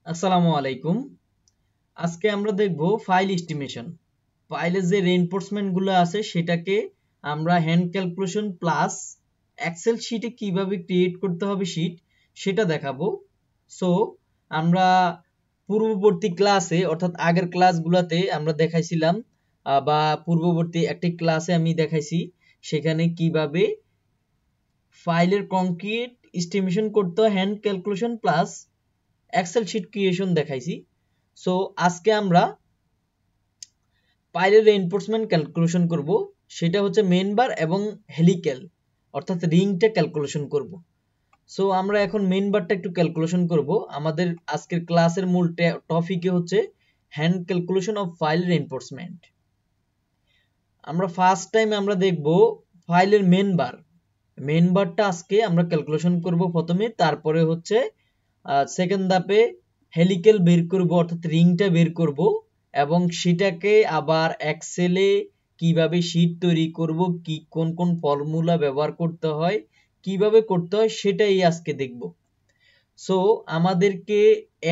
আসসালামু আলাইকুম। আজকে আমরা দেখব ফাইল এস্টিমেশন। ফাইলের যে রেইনফোর্সমেন্ট গুলো আছে সেটাকে আমরা হ্যান্ড ক্যালকুলেশন প্লাস এক্সেল শিটে কিভাবে ক্রিয়েট করতে হবে শিট সেটা দেখাবো। সো আমরা পূর্ববর্তী ক্লাসে অর্থাৎ আগের ক্লাসগুলোতে আমরা দেখাইছিলাম বা পূর্ববর্তী একটি ক্লাসে আমি দেখাইছি সেখানে কিভাবে ফাইলের কংক্রিট এস্টিমেশন করতে হয় hand calculation plus Excel sheet creation দেখাইছি। সো আজকে আমরা পাইলের রেইনফোর্সমেন্ট ক্যালকুলেশন করব, সেটা হচ্ছে মেন বার এবং হেলিক্যাল অর্থাৎ রিংটা ক্যালকুলেশন করব। সো আমরা এখন মেন বারটা একটু ক্যালকুলেশন করব। আমাদের আজকের ক্লাসের মূল টপিকে হচ্ছে hand calculation of file reinforcement. আমরা ফার্স্ট টাইম আমরা দেখব ফাইলের মেন বারটা আজকে আমরা ক্যালকুলেশন করব প্রথমে, তারপরে হচ্ছে সেকেন্ড ধাপে হেলিক্যাল বের করব অর্থাৎ রিংটা বের করব এবং সেটাকে আবার এক্সেলে কিভাবে শীট তৈরি করব, কি কোন কোন ফর্মুলা ব্যবহার করতে হয়, কিভাবে করতে হয় সেটাই আজকে দেখব। সো আমাদেরকে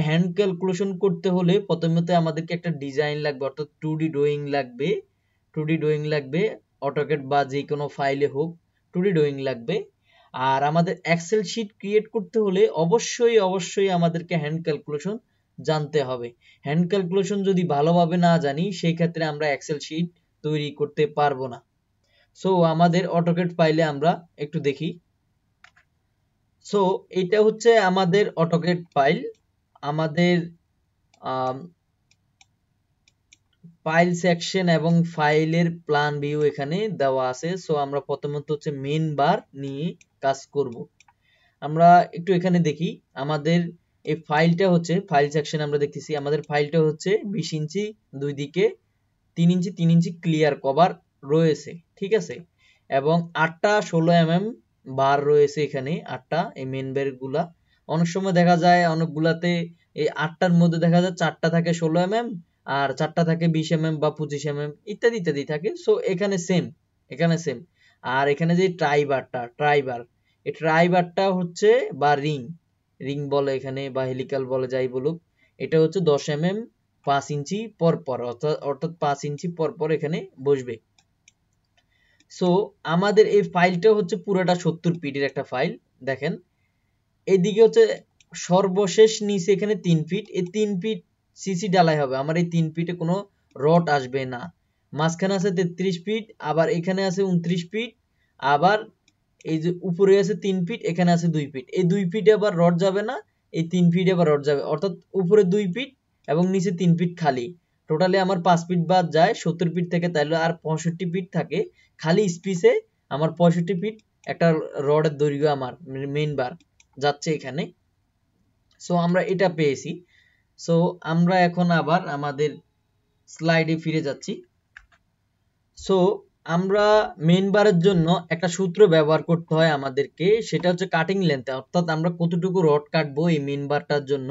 হ্যান্ড ক্যালকুলেশন করতে হলে প্রথমত আমাদেরকে একটা ডিজাইন লাগবে অর্থাৎ 2D ড্রয়িং লাগবে। 2D ড্রয়িং লাগবে, অটোক্যাড বা যে কোনো ফাইলে হোক 2D ড্রয়িং লাগবে। আর আমাদের এক্সেল শিট ক্রিয়েট করতে হলে অবশ্যই আমাদেরকে হ্যান্ড ক্যালকুলেশন জানতে হবে। হ্যান্ড ক্যালকুলেশন যদি ভালোভাবে না জানি সেই ক্ষেত্রে আমরা এক্সেল শিট তৈরি করতে পারবো না। সো আমাদের অটোক্যাড ফাইলে আমরা একটু দেখি। সো এটা হচ্ছে আমাদের অটোক্যাড ফাইল। আমাদের ফাইল সেকশন এবং ফাইলের প্ল্যান ভিউ এখানে দেওয়া আছে। সো আমরা প্রথমত হচ্ছে মেন বার নিয়ে কাজ করব। আমরা একটু এখানে দেখি আমাদের এই ফাইলটা হচ্ছে ফাইল সেকশন আমরা দেখতেছি আমাদের ফাইলটা হচ্ছে 20 ইঞ্চি দুই দিকে 3 ইঞ্চি ক্লিয়ার কভার রয়েছে, ঠিক আছে, এবং 8টা 16 mm বার রয়েছে এখানে 8টা এই মেন বার গুলা। অনেক সময় দেখা যায় অনেকগুলাতে এই 8টার মধ্যে দেখা যায় 4টা থাকে 16 mm আর 4টা থাকে 20 mm বা 25 mm ইত্যাদি ইত্যাদি থাকে। সো এখানে সেম আর এখানে যে ট্রাইবার এই ট্রাইবারটা হচ্ছে বা রিং বলে এখানে বা হেলিক্যাল বলে যাই বলুক, এটা হচ্ছে 10 mm 5 ইঞ্চি পর পর অর্থাৎ 5 ইঞ্চি পর পর এখানে বসবে। সো আমাদের এই ফাইলটা হচ্ছে পুরোটা 70 ফিটের একটা ফাইল। দেখেন এদিকে হচ্ছে সর্বশেষ নিচে এখানে 3 ফিট, এই 3 ফিট সিসি ডালাই হবে। আমার এই 3 ফিটে কোনো রড আসবে না। মাঝখানে আছে 33 ফিট, আবার এখানে আছে 29 ফিট, আবার এই যে উপরে আছে 3 ফিট, এখানে আছে 2 ফিট। এই 2 ফিটে আবার রড যাবে না, এই 3 ফিটে আবার রড যাবে, অর্থাৎ উপরে 2 ফিট এবং নিচে 3 ফিট খালি। টোটালি আমার 5 ফিট বাদ যায় 70 ফিট থেকে, তাইলে আর 65 ফিট থাকে খালি স্পেসে। আমার 65 ফিট একটা রডের দৈর্ঘ্য আমার মেইন বার যাচ্ছে এখানে। সো আমরা এটা পেয়েছি। সো আমরা এখন আবার আমাদের স্লাইডে ফিরে যাচ্ছি। সো আমরা মেইন বারের জন্য একটা সূত্র ব্যবহার করতে হয় আমাদেরকে, সেটা হচ্ছে কাটিং লেন্থ, অর্থাৎ আমরা কতটুকু রড কাটবো এই মেইন বারটার জন্য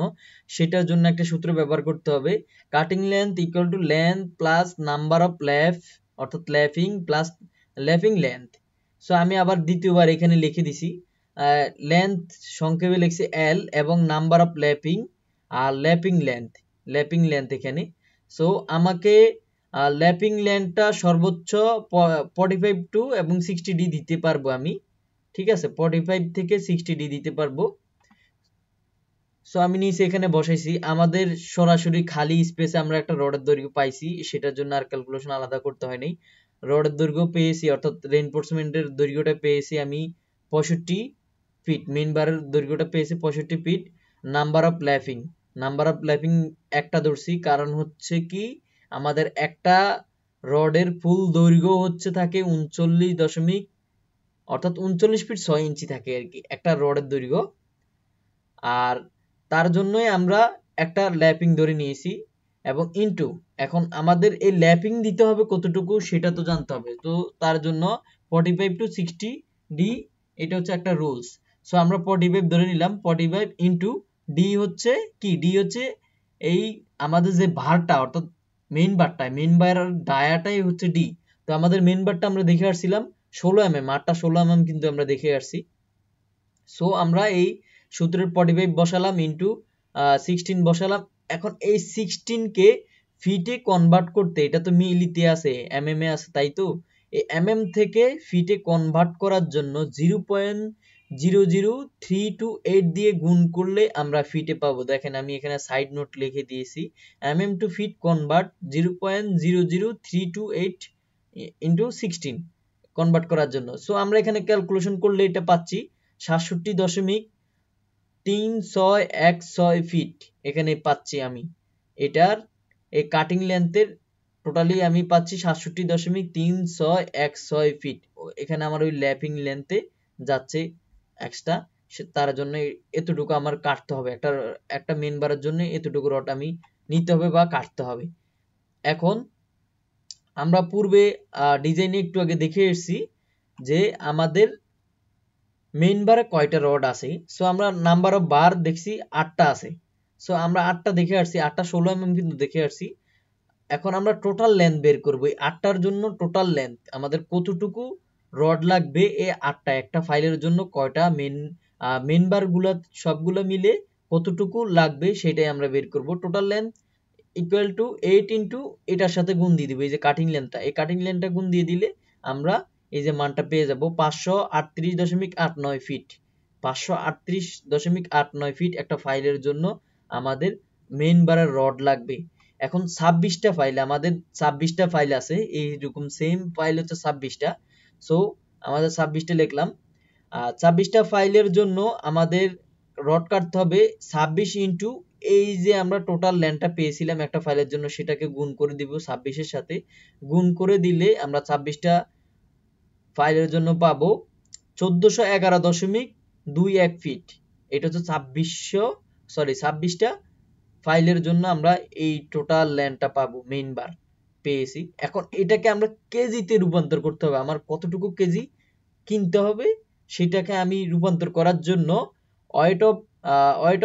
সেটার জন্য একটা সূত্র ব্যবহার করতে হবে। Cutting length equal to length plus number of lap অর্থাৎ lapping plus lapping length. So আমি আবার দ্বিতীয়বার এখানে লিখে দিছি, লেন্থ সংক্ষেপে লিখছি এল এবং নাম্বার অফ ল্যাপিং আর ল্যাপিং লেন্থ এখানে। সো আমাকে ল্যাপিং লেন্থটা সর্বোচ্চ 45 টু এবং 60 ডি দিতে পারবো আমি, ঠিক আছে, 45 থেকে 60 ডি দিতে পারবো। সো আমি নিচে এখানে বসাইছি আমাদের সরাসরি খালি স্পেসে আমরা একটা রডের দৈর্ঘ্য পাইছি, সেটার জন্য আর ক্যালকুলেশন আলাদা করতে হয়নি। রডের দৈর্ঘ্য পেয়েছি অর্থাৎ রেইনফোর্সমেন্টের দৈর্ঘ্যটা পেয়েছি আমি 65 ফিট, মেইন বারের দৈর্ঘ্যটা পেয়েছি 65 ফিট। নাম্বার অফ ল্যাপিং একটা ধরছি, কারণ হচ্ছে কি আমাদের একটা রডের ফুল দৈর্ঘ্য হচ্ছে থাকে 39 দশমিক অর্থাৎ 39 ফিট 6 ইঞ্চি থাকে আর কি একটা রডের দৈর্ঘ্য। আর তার জন্যই আমরা একটা ল্যাপিং ধরে নিয়েছি এবং ইনটু এখন আমাদের এই ল্যাপিং দিতে হবে কতটুকু সেটা তো জানতে হবে। তো তার জন্য 45 টু 60 ডি এটা হচ্ছে একটা রুলস। সো আমরা 45 ধরে নিলাম, 45 ইনটু ডি হচ্ছে কি, ডি হচ্ছে এই আমাদের যে ভারটা অর্থাৎ মেইন বারের ডায়াটাই হচ্ছে ডি। তো আমাদের মেইন বারটা আমরা দেখে আসছিলাম 16 mm, 8টা 16 mm কিন্তু আমরা দেখে আসছি। সো আমরা এই সূত্রের 45 বসালাম ইনটু 16 বসালাম। এখন এই 16 কে ফিটে কনভার্ট করতে, এটা তো মিলিতে আছে, এমএম এ আছে, তাই তো এই এমএম থেকে ফিটে কনভার্ট করার জন্য 0.00328 দিয়ে গুণ করলে আমরা ফিটে পাবো। দেখেন আমি এখানে সাইড নোট লিখে দিয়েছি, MM to feet convert 0.00328 into 16 convert করার জন্য। সো আমরা এখানে ক্যালকুলেশন করলে এটা পাচ্ছি 67.3616 ফিট এখানে পাচ্ছি আমি। এটার এই কাটিং লেন্থের টোটালি আমি পাচ্ছি 67.3616 ফিট। এখানে আমার ওই ল্যাপিং লেন্থে যাচ্ছে এক্সট্রা, তার জন্য এতটুকু আমার কাটতে হবে। একটা মেন বারের জন্য এতটুকু রড আমি নিতে হবে বা কাটতে হবে। এখন আমরা পূর্বে ডিজাইনে একটু আগে দেখে এসেছি যে আমাদের মেইন বারে কয়টা রড আছে। সো আমরা নাম্বার অফ বার দেখছি 8টা আছে। সো আমরা 8টা দেখে আসছি, 8টা 16 mm কিন্তু দেখে আসছি। এখন আমরা টোটাল লেন্থ বের করব। এই 8টার জন্য টোটাল লেন্থ আমাদের কতটুকু রড লাগবে, এই 8টা একটা ফাইলের জন্য কয়টা মেইন বার গুলা সবগুলো মিলে কতটুকু লাগবে সেটাই আমরা বের করব। Total length equal two 8 into এটার সাথে গুণ দিয়ে দিব, এই যে কাটিং লেন্থটা, এই কাটিং লেন্থটা গুণ দিয়ে দিলে আমরা এই যে মানটা পেয়ে যাব 538.89 ফিট। 538.89 ফিট একটা ফাইলের জন্য আমাদের মেইন বারের রড লাগবে। এখন 26টা ফাইল, আমাদের 26টা ফাইল আছে, এইরকম সেম ফাইল হচ্ছে 26টা। সো আমাদের 26টা লিখলাম। 26টা ফাইলের জন্য আমাদের রড কাটতে হবে 26 ইন্টু এই যে আমরা টোটাল লেন্থটা পেয়েছিলাম একটা ফাইলের জন্য, সেটাকে গুণ করে দিব 26 এর সাথে। গুণ করে দিলে আমরা 26টা ফাইলের জন্য পাবো 1411.21 ফিট। এটা হচ্ছে 26টা ফাইলের জন্য আমরা এই টোটাল লেন্থটা পাবো, মেইন বার পেয়েছি। এখন এটাকে আমরা কেজিতে রূপান্তর করতে হবে, আমার কতটুকু কেজি কিনতে হবে সেটাকে আমি রূপান্তর করার জন্য ওয়েট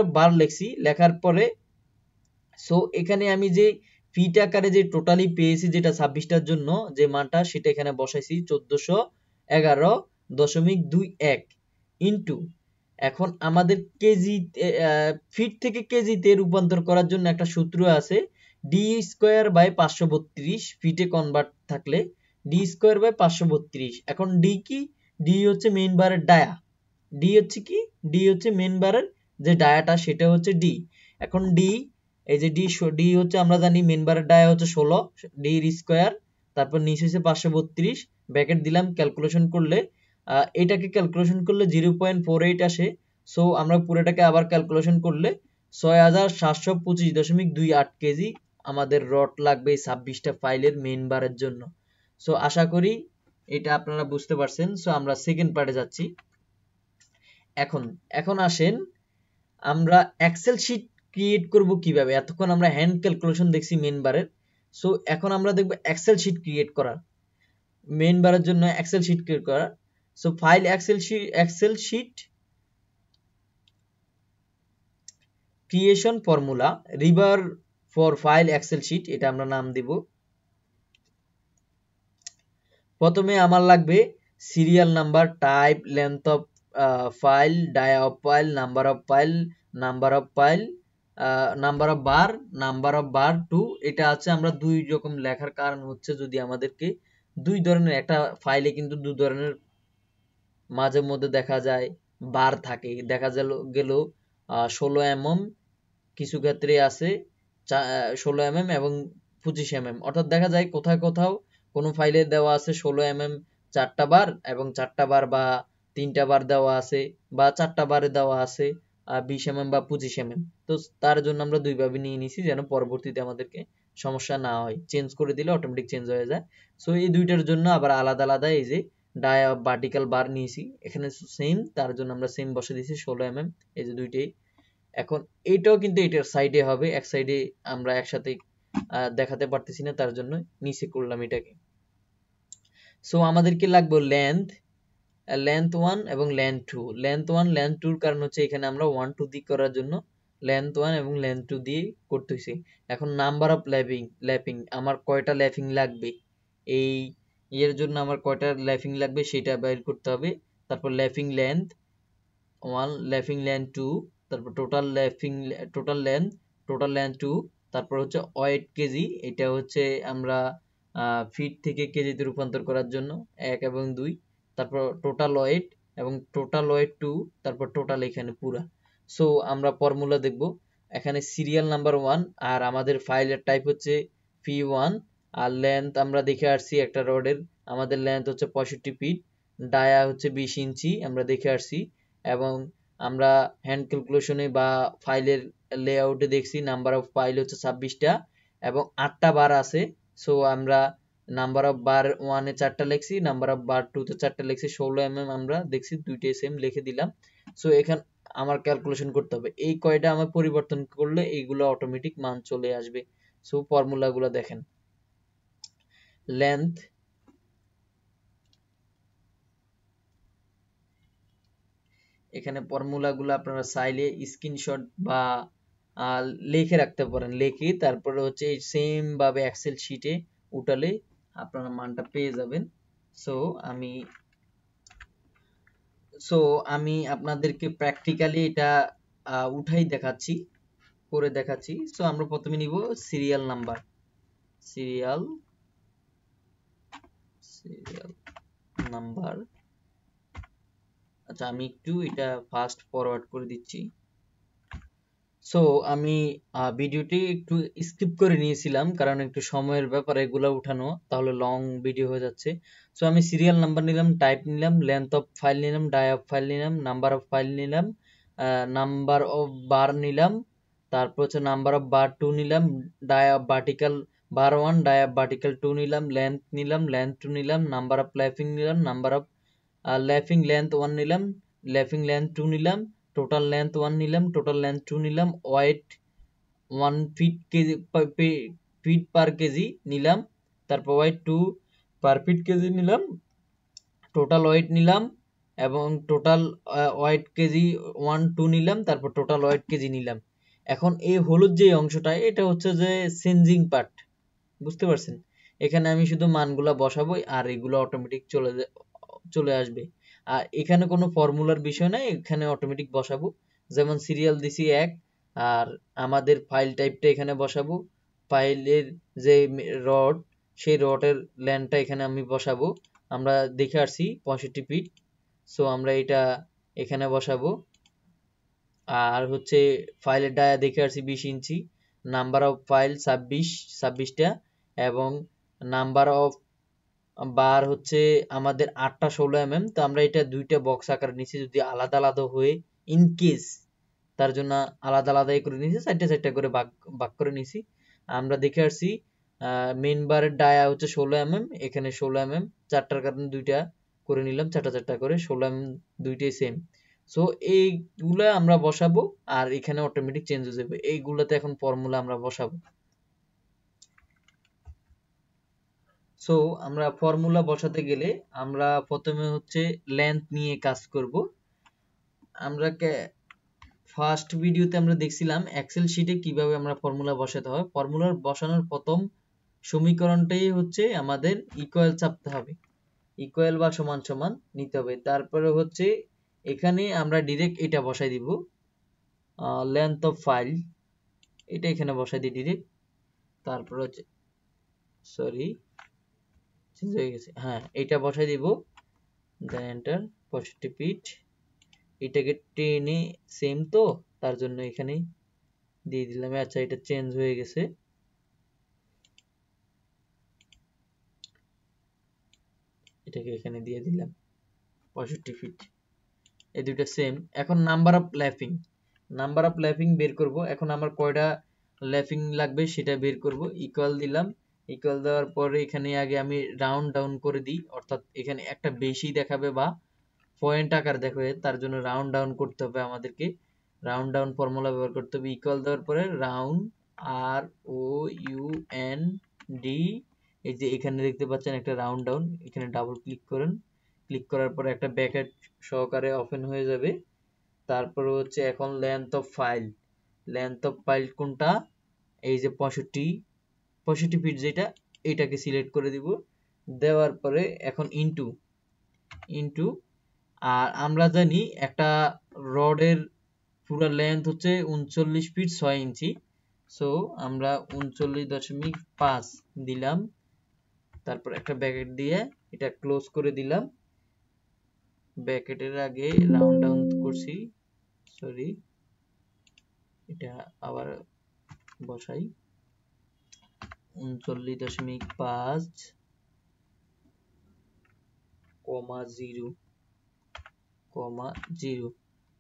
অফ বার লিখছি। লেখার পরে সো এখানে আমি যে ফিট আকারে যে টোটালি পেয়েছি যেটা 26টার জন্য যে মানটা, সেটা এখানে বসাইছি 1411.21 ইন্টু, এখন আমাদের কেজি ফিট থেকে কেজিতে রূপান্তর করার জন্য একটা সূত্র আছে, ডি স্কোয়ার বাই 532 ফিটে কনভার্ট থাকলে ডি স্কোয়ার বাই 532। এখন ডি কি, ডি হচ্ছে মেইন বারের ডায়া, ডি হচ্ছে কি, ডি হচ্ছে মেইন বারের যে ডায়াটা সেটা হচ্ছে ডি। এখন ডি, এই যে ডি হচ্ছে আমরা জানি মেইন বারের ডায়া হচ্ছে 16, ডি এর স্কোয়ার, তারপর নিচে হচ্ছে 532 ব্র্যাকেট দিলাম। ক্যালকুলেশন করলে এটাকে ক্যালকুলেশন করলে 0.48 আসে। সো আমরা পুরোটাকে আবার ক্যালকুলেশন করলে 6725.28 কেজি আমাদের রড লাগবে 26টা ফাইলের মেইন বারের জন্য। সো আশা করি এটা আপনারা বুঝতে পারছেন। সো আমরা সেকেন্ড পার্টে যাচ্ছি। এখন আসেন আমরা এক্সেল শিট ক্রিয়েট করব কিভাবে। এতক্ষণ আমরা হ্যান্ড ক্যালকুলেশন দেখছি মেইন বারের। সো এখন আমরা দেখব এক্সেল শিট ক্রিয়েট করার, মেইন বারের জন্য এক্সেল শিট ক্রিয়েট করার। So pile Excel sheet creation formula রিভার ফর ফাইল এক্সেল শিট, এটা আমরা নাম দিব। প্রথমে আমার লাগবে serial number, type, length of pile, dia of pile, number of pile, number of pile, number of bar, number of bar two. এটা আছে আমরা দুই রকম লেখার কারণ হচ্ছে যদি আমাদেরকে দুই ধরনের একটা ফাইলে কিন্তু দুই ধরনের মাঝে মধ্যে দেখা যায় বার থাকে, দেখা গেল 16 mm, কিছু ক্ষেত্রে আছে 16 mm এবং 25 mm। অর্থাৎ দেখা যায় কোথাও কোথাও কোনো ফাইলে দেওয়া আছে 16 mm 4টা বার এবং 4টা বার বা 3টা বার দেওয়া আছে, বা 4টা বারে দেওয়া আছে 20 mm বা 25 mm। তো তার জন্য আমরা দুইভাবে নিয়ে নিছি যেন পরবর্তীতে আমাদেরকে সমস্যা না হয়, চেঞ্জ করে দিলে অটোমেটিক চেঞ্জ হয়ে যায়। সো এই দুইটার জন্য আবার আলাদা আলাদা এই যে ডায়া ভার্টিক্যাল বার নিয়েছি, এখানে সেম, তার জন্য আমরা সেম বসে দিয়েছি 16 mm, এই যে দুইটাই। এখন এইটাও কিন্তু এটার সাইডে হবে, এক সাইডে আমরা একসাথে দেখাতে পারতেছি না, তার জন্য নিচে করলাম এটাকে। সো আমাদেরকে লাগবে লেন্থ 1 এবং লেন্থ 2। লেন্থ 1 লেন্থ 2 এর কারণ হচ্ছে এখানে আমরা 1 2 দিয়ে করার জন্য লেন্থ 1 এবং লেন্থ 2 দিয়ে করতেছি। এখন নাম্বার অফ ল্যাপিং আমার কয়টা ল্যাপিং লাগবে, এই এর জন্য আমার কয়টা ল্যাপিং লাগবে সেটা বের করতে হবে। তারপর ল্যাপিং লেন্থ 1, ল্যাপিং লেন্থ 2, তারপর টোটাল লেন্থ 2, তারপর হচ্ছে ওয়েট কেজি, এটা হচ্ছে আমরা ফিট থেকে কেজিতে রূপান্তর করার জন্য 1 এবং 2, তারপর টোটাল ওয়েট এবং টোটাল ওয়েট 2, তারপর টোটাল এখানে পুরা। সো আমরা ফর্মুলা দেখব, এখানে সিরিয়াল নাম্বার 1 আর আমাদের ফাইলের টাইপ হচ্ছে P1, আর লেন্থ আমরা দেখে আসছি একটা রডের আমাদের লেন্থ হচ্ছে 65 ফিট, ডায়া হচ্ছে 20 ইঞ্চি আমরা দেখে আসছি, এবং আমরা হ্যান্ড ক্যালকুলেশনে বা ফাইলের লেআউটে দেখছি নাম্বার অফ ফাইল হচ্ছে 26টা এবং 8টা বার আছে। সো আমরা নাম্বার অফ বার 1 এ 4টা লিখছি, নাম্বার অফ বার 2 তে 4টা লিখছি, 16 আমরা দেখছি দুইটাই সেম লিখে দিলাম। সো এখানে আমার ক্যালকুলেশন করতে হবে এই কয়টা আমার পরিবর্তন করলে এইগুলো অটোমেটিক মান চলে আসবে। সো ফর্মুলাগুলো দেখেন, লেন্থ এখানে ফর্মুলাগুলো আপনারা চাইলে স্ক্রিনশট বা লিখে রাখতে পারেন, লিখে তারপরে হচ্ছে সেম ভাবে এক্সেল শিটে উঠালে আপনারা মানটা পেয়ে যাবেন। সো আমি আপনাদেরকে প্র্যাকটিক্যালি এটা উঠাই দেখাচ্ছি, করে দেখাচ্ছি। সো আমরা প্রথমে নিব সিরিয়াল নাম্বার, সিরিয়াল নাম্বার। আচ্ছা, আমি একটু এটা ফাস্ট ফরওয়ার্ড করে দিচ্ছি। সো আমি ভিডিওটি একটু স্কিপ করে নিয়েছিলাম কারণ একটু সময়ের ব্যাপার এগুলো উঠানো, তাহলে লং ভিডিও হয়ে যাচ্ছে। সো আমি সিরিয়াল নাম্বার নিলাম, টাইপ নিলাম, লেন্থ অফ ফাইল নিলাম, ডাই অফ ফাইল নিলাম, নাম্বার অফ ফাইল নিলাম, নাম্বার অফ বার নিলাম, তারপর হচ্ছে নাম্বার অফ বার 2 নিলাম, dia of vertical bar 1, dia of vertical 2 নিলাম, লেন্থ নিলাম, লেন্থ 2 নিলাম, নাম্বার অফ ল্যাপিং নিলাম, নাম্বার অফ ল্যাপিং লেন্থ 1 নিলাম, ল্যাপিং লেন্থ 2 নিলাম, টোটাল লেন্থ 1 নিলাম, টোটাল লেন্থ 2 নিলাম, ওয়েট 1 ফিট পার কেজি নিলাম, তারপর ওয়েট 2 পার ফিট কেজি নিলাম, টোটাল ওয়েট নিলাম এবং টোটাল ওয়েট কেজি 1 2 নিলাম, তারপর টোটাল ওয়েট কেজি নিলাম। এখন এই হলুদ যে অংশটা এটা হচ্ছে যে চেঞ্জিং পার্ট, বুঝতে পারছেন? এখানে আমি শুধু মানগুলা বসাবো আর এগুলো অটোমেটিক চলে আসবে। আর এখানে কোনো ফর্মুলার বিষয় নাই, এখানে অটোমেটিক বসাবো। যেমন সিরিয়াল দিছি 1, আর আমাদের ফাইল টাইপটা এখানে বসাবো, ফাইলের যে রড সেই রডের লেন্থটা এখানে আমি বসাবো। আমরা দেখে আসছি 65 ফিট, সো আমরা এটা এখানে বসাবো। আর হচ্ছে ফাইলের ডায়া দেখে আসছি 20 ইঞ্চি, নাম্বার অফ ফাইল 26টা এবং নাম্বার অফ বার হচ্ছে আমাদের 8টা 16 তো আমরা এটা দুইটা বক্স আকারে নিছি, যদি আলাদা আলাদা হয়ে ইন কেস তার জন্য আলাদা আলাদাই করে নিছি, 4টা করে ভাগ করে নিছি। আমরা দেখে আসছি মেইন বারের ডায়া হচ্ছে 16 এখানে 16 4টার কারণে দুইটা করে নিলাম, 4টা করে 16 দুইটাই সেম। সো এইগুলা আমরা বসাবো আর এখানে অটোমেটিক চেঞ্জ হয়ে যাবে। এইগুলাতে এখন ফর্মুলা আমরা বসাবো। সো আমরা ফর্মুলা বসাতে গেলে আমরা প্রথমে হচ্ছে লেন্থ নিয়ে কাজ করব। আমরা ফার্স্ট ভিডিওতে আমরা দেখছিলাম এক্সেল শিটে কিভাবে আমরা ফর্মুলা বসাতে হয়। ফর্মুলা বসানোর প্রথম সমীকরণটাই হচ্ছে আমাদের ইকুয়াল চাপতে হবে, ইকুয়াল বা সমান সমান নিতে হবে। তারপরে হচ্ছে এখানে আমরা ডিরেক্ট এটা বসাই দিব, লেন্থ অফ ফাইল এটা এখানে বসাই দিই ডিরেক্ট। তারপর হচ্ছে সরি চেঞ্জ হয়ে গেছে, হ্যাঁ এটা বসাই দিব, দেন এন্টার 65 ফিট। এটাকে টেনে সেম তো তার জন্য এখানে দিয়ে দিলাম। আচ্ছা এটা চেঞ্জ হয়ে গেছে, এটাকে এখানে দিয়ে দিলাম 65 ফিট, এই দুইটা সেম। এখন নাম্বার অফ ল্যাপিং বের করব। এখন আমার কয়টা ল্যাপিং লাগবে সেটা বের করব। ইকুয়াল দিলাম, ইকুয়াল দেওয়ার পরে এখানে আগে আমি রাউন্ড ডাউন করে দিই, অর্থাৎ এখানে একটা বেশি দেখাবে বা পয়েন্ট আকার দেখাবে, তার জন্য রাউন্ড ডাউন করতে হবে আমাদেরকে। রাউন্ড ডাউন ফর্মুলা ব্যবহার করতে হবে। ইকুয়াল দেওয়ার পরে রাউন্ড ROUND, এই যে এখানে দেখতে পাচ্ছেন একটা রাউন্ড ডাউন, এখানে ডাবল ক্লিক করেন, ক্লিক করার পরে একটা ব্র্যাকেট সহকারে ওপেন হয়ে যাবে। তারপরে হচ্ছে এখন লেন্থ অফ ফাইল কোনটা, এই যে 65 ফিট যেটা, এটাকে সিলেক্ট করে দিব। দেওয়ার পরে এখন ইনটু, আর আমরা জানি একটা রডের পুরো লেন্থ হচ্ছে 39 ফিট 6 ইঞ্চি। সো আমরা 39.5 দিলাম, তারপর একটা ব্র্যাকেট দিয়ে এটা ক্লোজ করে দিলাম। ব্র্যাকেটের আগে রাউন্ড ডাউন করছি, সরি, এটা আবার বসাই 39.5 কমা 0 কমা 0।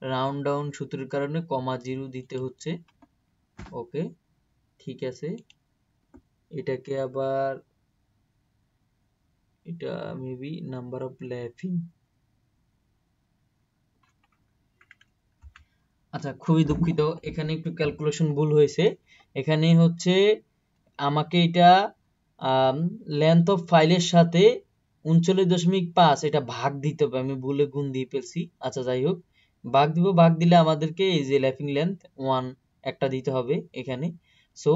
রাউন্ড ডাউন সূত্রের কারণে কমা 0 দিতে হচ্ছে। ওকে, ঠিক আছে। এটাকে আবার এটা মেবি নাম্বার অফ ল্যাপিং। আচ্ছা, খুবই দুঃখিত, এখানে একটু ক্যালকুলেশন ভুল হয়েছে। এখানে হচ্ছে আমাকে এটা লেন্থ অফ ফাইলের সাথে 39.5 এটা ভাগ দিতে হবে, আমি ভুলে গুণ দিয়ে ফেলছি। আচ্ছা যাই হোক, ভাগ দিব, ভাগ দিলে আমাদেরকে এই যে ল্যাপিং লেন্থ 1 একটা দিতে হবে এখানে। সো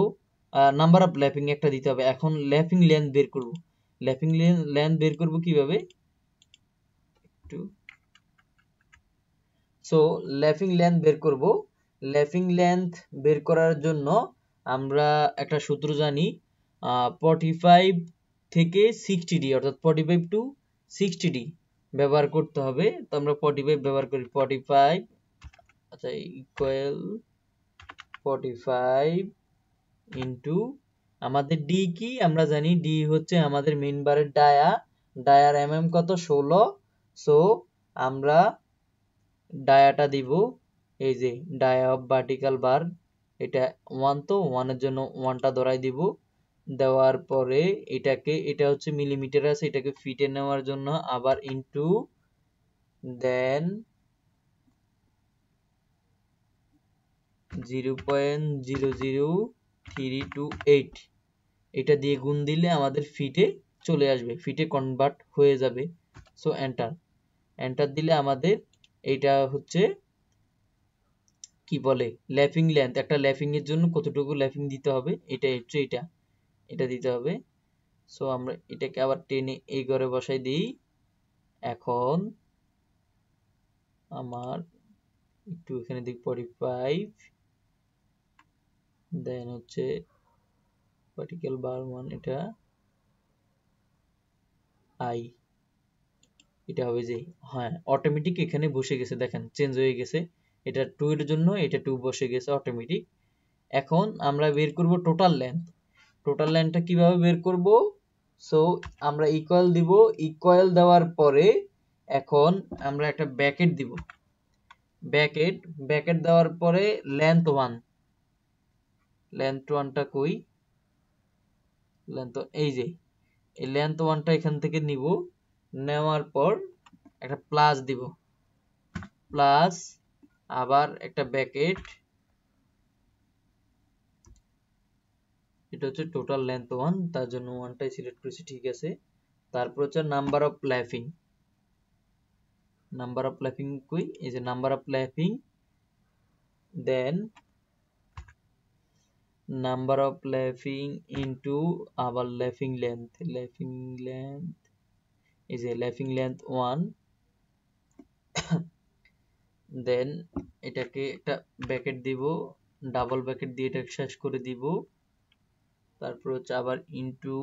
নাম্বার অফ ল্যাপিং একটা দিতে হবে। এখন ল্যাপিং লেন্থ বের করব। ল্যাপিং লেন্থ বের করব কিভাবে, একটু সো ল্যাপিং লেন্থ বের করব। ল্যাপিং লেন্থ বের করার জন্য আমরা একটা সূত্র জানি, 45 থেকে 60 ডি, অর্থাৎ 45 টু 60 ডি ব্যবহার করতে হবে। তো আমরা 45 ব্যবহার করি, 45 আচ্ছা ইকুয়াল 45 ইন্টু আমাদের ডি কি আমরা জানি, ডি হচ্ছে আমাদের মেইন বারের ডায়া, ডায়ার এমএম কত 16। সো আমরা ডায়াটা দিব, এই যে ডায়া অফ ভার্টিক্যাল বার, এটা 1, তো 1 এর জন্য 1টা ধরাই দিব। দেওয়ার পরে এটাকে, এটা হচ্ছে মিলিমিটার আছে, এটাকে ফিটে নেওয়ার জন্য আবার ইনটু, দেন 0.00328 এটা দিয়ে গুণ দিলে আমাদের ফিটে চলে আসবে, ফিটে কনভার্ট হয়ে যাবে। সো এন্টার, এন্টার দিলে আমাদের এটা হচ্ছে কি বলে ল্যাপিং লেন্থ। একটা ল্যাপিং এর জন্য কতটুকু ল্যাপিং দিতে হবে, এটা হচ্ছে এটা দিতে হবে। সো আমরা এটাকে আবার টেনে এই ঘরে বসাই দিই। এখন আমার একটু এখানে দিই 45, দেন হচ্ছে ভার্টিক্যাল বার 1, এটা আই, এটা হবে যে, হ্যাঁ অটোমেটিক এখানে বসে গেছে, দেখেন চেঞ্জ হয়ে গেছে। এটা 2 এর জন্য এটা 2 বসে গেছে অটোমেটিক। এখন আমরা বের করব টোটাল লেন্থ। টোটাল লেন্থটা কিভাবে বের করব, সো আমরা ইকুয়াল দিব, ইকুয়াল দেওয়ার পরে এখন আমরা একটা ব্র্যাকেট দিব, ব্র্যাকেট, ব্র্যাকেট দেওয়ার পরে লেন্থ 1, লেন্থ 1টা কই, লেন্থ এই যে, এই লেন্থ 1টা এখান থেকে নিব, নেওয়ার পর একটা প্লাস দিব, প্লাস আবার একটা ব্র্যাকেট, এটা হচ্ছে টোটাল লেন্থ 1, তার জন্য 1টাই সিলেক্ট করেছি, ঠিক আছে। তারপর হচ্ছে number of lapping, number of lapping কই, এই যে number of lapping, then number of lapping into আবার ল্যাপিং লেন্থ, ল্যাপিং লেন্থ, এই যে ল্যাপিং লেন্থ 1, দেন এটাকে একটা ব্র্যাকেট দিব, ডাবল ব্র্যাকেট দিয়ে এটা শেষ করে দিব। তারপর হচ্ছে আবার into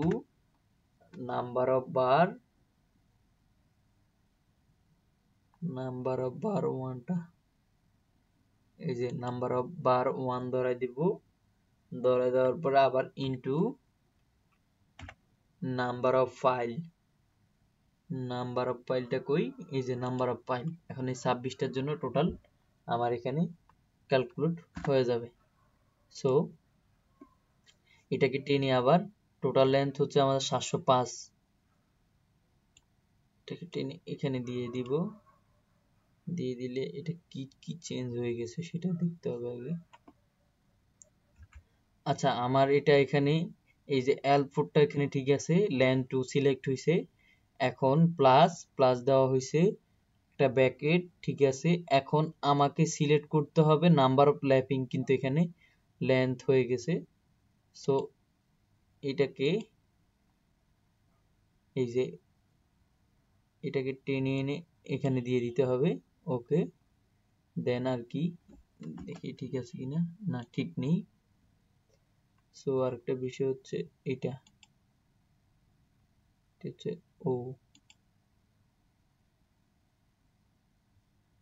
number of bar, number of bar 1টা, এই যে নাম্বার অফ বার 1 ধরাই দিব, ধরাই দেওয়ার পরে আবার into number of pile, number of ফাইলটা কই, এই যে নাম্বার অফ ফাইল। এখন এই 26টার জন্য টোটাল আমার এখানে ক্যালকুলেট হয়ে যাবে। সো এটাকে টেনে আবার টোটাল লেন্থ হচ্ছে আমাদের 705, এটাকে টেনে এখানে দিয়ে দিব, দিয়ে দিলে এটা কি কি চেঞ্জ হয়ে গেছে সেটা দেখতে হবে আগে। আচ্ছা, আমার এটা এখানে এই যে L4টা এখানে ঠিক আছে, ল্যান্ড 2 সিলেক্ট হয়েছে। এখন প্লাস প্লাস দেওয়া হয়েছে, একটা ব্র্যাকেট, ঠিক আছে। এখন আমাকে সিলেক্ট করতে হবে নাম্বার অফ ল্যাপিং, কিন্তু এখানে লেন্থ হয়ে গেছে। সো এটাকে এই যে এটাকে টেনে এনে এখানে দিয়ে দিতে হবে। ওকে, দেন আর কি দেখি ঠিক আছে কিনা, না ঠিক নেই। সো আরেকটা বিষয় হচ্ছে এটা হচ্ছে ও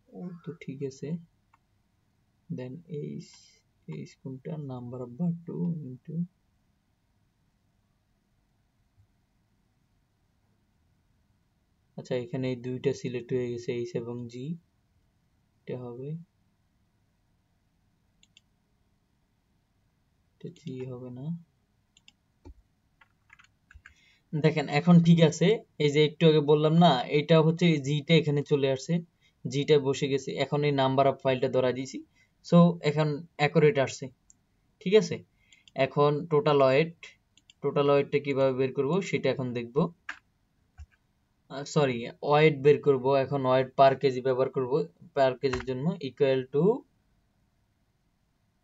ও তো ঠিক আছে। দেন এইচ, এইচ কোনটা, নাম্বার অফ বার 2 ইনটু, আচ্ছা এখানে এই দুইটা সিলেক্ট হয়ে গেছে, এইচ এবং জি, এটা হবে, এটা জি হবে না। দেখেন এখন ঠিক আছে। এই যে একটু আগে বললাম না, এটা হচ্ছে জিটা এখানে চলে আসছে, জিটা বসে গেছে। এখন এই নাম্বার অফ ফাইলটা ধরা দিয়েছি, সো এখন অ্যাকুরেট আসছে। ঠিক আছে, এখন টোটাল ওয়েট, টোটাল ওয়েটটা কিভাবে বের করব সেটা এখন দেখব। সরি, ওয়েট বের করব এখন, ওয়েট পার কেজি ব্যবহার করব। পার কেজির জন্য equal to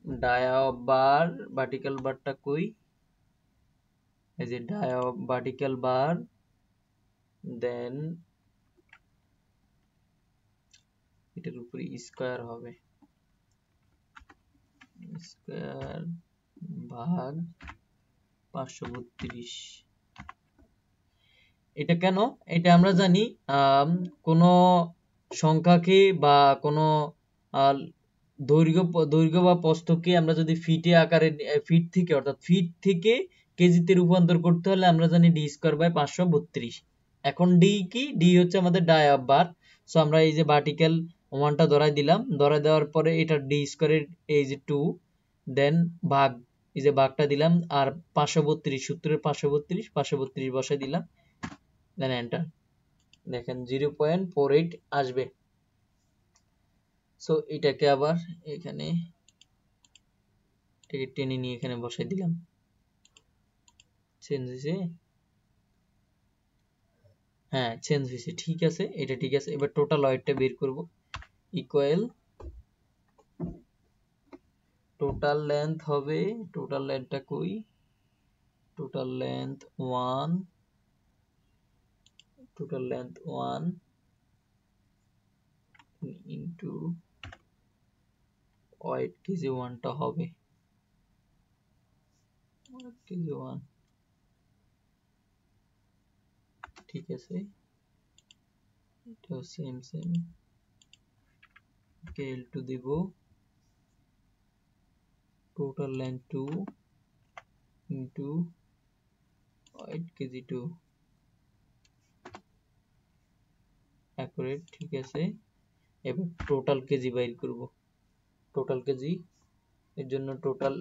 dia bar, vertical বারটা কই, এই যে ডায়া ভার্টিক্যাল বার, দেন এটার উপরে স্কয়ার হবে, স্কয়ার ভাগ 532। এটা কেন? এটা আমরা জানি কোন সংখ্যাকে বা কোন দৈর্ঘ্য বা প্রস্থকে আমরা যদি ফিটে আকারে, ফিট থেকে অর্থাৎ ফিট থেকে কেজিতে রূপান্তর করতে হলে আমরা জানি ডি স্কয়ার বাই 532। এখন ডি কি? ডি হচ্ছে আমাদের ডায়া বার। সো আমরা এই যে ভার্টিক্যাল ওয়ানটা ধরাই দিলাম, ধরাই দেওয়ার পরে এটা ডি স্কয়ারের এই যে 2, দেন ভাগ, এই যে ভাগটা দিলাম, আর 532, সূত্রের 532 বসাই দিলাম, দেন এন্টার। দেখেন 0.48 আসবে। সো এটাকে আবার এখানে এটাকে টেনে নিয়ে এখানে বসাই দিলাম, চেঞ্জ হয়েছে, হ্যাঁ চেঞ্জ হয়েছে, ঠিক আছে, এটা ঠিক আছে। এবার টোটাল ওয়েটটা বের করব, ইকুয়াল টোটাল লেন্থ হবে, টোটাল লেন্থটা কই, total length 1, total length 1 into weight KG 1টা হবে, কেজি 1, ঠিক আছে। এটাও সেম সেম, স্কেল টু দিব total length 2 into weight KG 2, accurate, ঠিক আছে। এবার টোটাল কেজি বাইর করব, টোটাল কেজি, এর জন্য টোটাল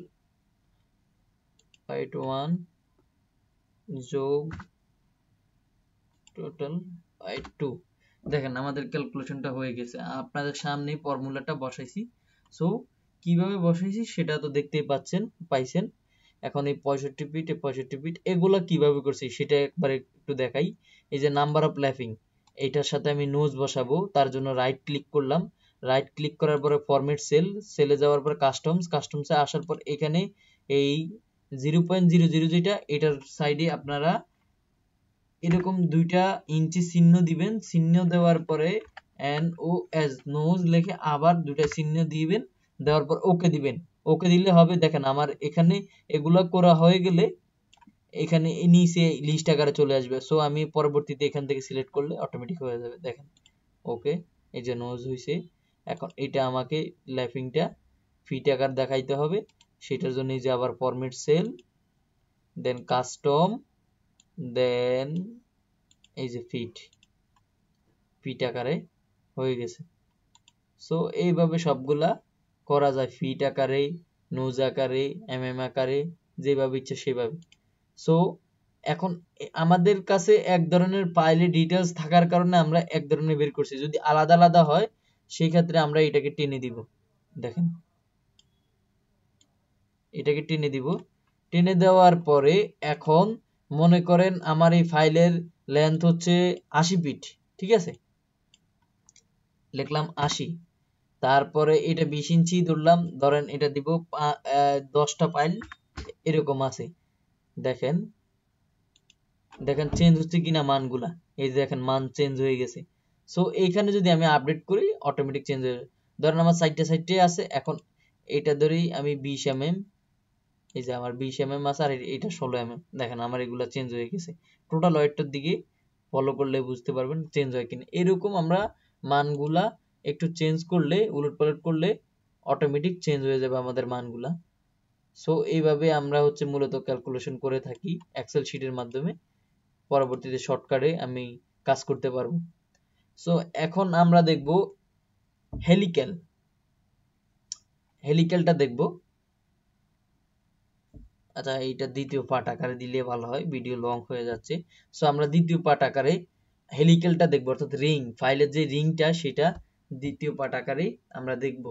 ওয়েট 1 যোগ টোটাল ওয়েট 2। দেখেন আমাদের ক্যালকুলেশনটা হয়ে গেছে, আপনাদের সামনে ফর্মুলাটা বসাইছি। সো কিভাবে বসাইছি সেটা তো দেখতেই পাইছেন। এখন এই 65 ফিট, 65 ফিট এগুলা কিভাবে করছি সেটা একবার একটু দেখাই। এই যে নাম্বার অফ ল্যাপিং, এইটার সাথে আমি নোজ বসাবো, তার জন্য রাইট ক্লিক করলাম, রাইট ক্লিক করার পরে ফরম্যাট সেল, সেলে যাওয়ার পর কাস্টমস, কাস্টমসে আসার পর এখানে এই 0.00 যেটা, এটার সাইডে আপনারা এরকম দুইটা ইঞ্চি চিহ্ন দিবেন, চিহ্ন দেওয়ার পরে এন ও এস নোজ লিখে আবার দুইটা চিহ্ন দিবেন, দেওয়ার পর ওকে দিবেন। ওকে দিলে হবে, দেখেন আমার এখানে এগুলা করা হয়ে গেলে এখানে নিচে লিস্ট আকারে চলে আসবে। সো আমি পরবর্তীতে এখান থেকে সিলেক্ট করলে অটোমেটিক হয়ে যাবে, দেখেন ওকে, এই যে নোজ হইছে। এখন এটা আমাকে ল্যাপিংটা ফিট আকার দেখাইতে হবে, সেটার জন্য এই যে আবার ফরম্যাট সেল, দেন কাস্টম, দেন এই যে ফিট, ফিট আকারে হয়ে গেছে। সো এইভাবে সবগুলা করা যায়, ফিট আকারে, নোজ আকারে, আকারে, যেভাবে ইচ্ছে সেভাবে। সো এখন আমাদের কাছে এক ধরনের ফাইলে ডিটেলস থাকার কারণে আমরা এক ধরনের বের করছি, যদি আলাদা আলাদা হয় সেই ক্ষেত্রে আমরা এটাকে টেনে দিব। দেখেন এটাকে টেনে দিব, টেনে দেওয়ার পরে এখন মনে করেন আমার এই ফাইলের লেন্থ হচ্ছে 80 ফিট, ঠিক আছে, লিখলাম 80, তারপরে এটা 20 ইঞ্চি ধরলাম, ধরেন এটা দিব 10টা ফাইল এরকম আছে। দেখেন দেখেন চেঞ্জ হচ্ছে কিনা মানগুলা, এই যে দেখেন মান চেঞ্জ হয়ে গেছে। সো এইখানে যদি আমি আপডেট করি অটোমেটিক চেঞ্জ হয়ে যাবে। ধরেন আমার সাইডে আছে, এখন এটা ধরেই আমি 20 mm, এই যে আমার 20 mm আছে, আর এটা 16 mm, দেখেন আমার এগুলা চেঞ্জ হয়ে গেছে। টোটাল ওয়েটটার দিকে ফলো করলে বুঝতে পারবেন চেঞ্জ হয় কিনা। এরকম আমরা মানগুলা একটু চেঞ্জ করলে, উলটপালট করলে অটোমেটিক চেঞ্জ হয়ে যাবে আমাদের মানগুলা। সো এইভাবে আমরা হচ্ছে মূলত ক্যালকুলেশন করে থাকি এক্সেল শিটের মাধ্যমে। পরবর্তীতে শর্টকাটে আমি কাজ করতে পারবো। সো এখন আমরা দেখব হেলিক্যালটা দেখব। আচ্ছা, এইটা দ্বিতীয় পার্ট আকারে দিলে ভালো হয়, ভিডিও লং হয়ে যাচ্ছে। সো আমরা দ্বিতীয় পার্ট আকারে হেলিক্যালটা দেখব, অর্থাৎ রিং, ফাইলের যে রিংটা সেটা দ্বিতীয় পার্ট আকারে আমরা দেখব।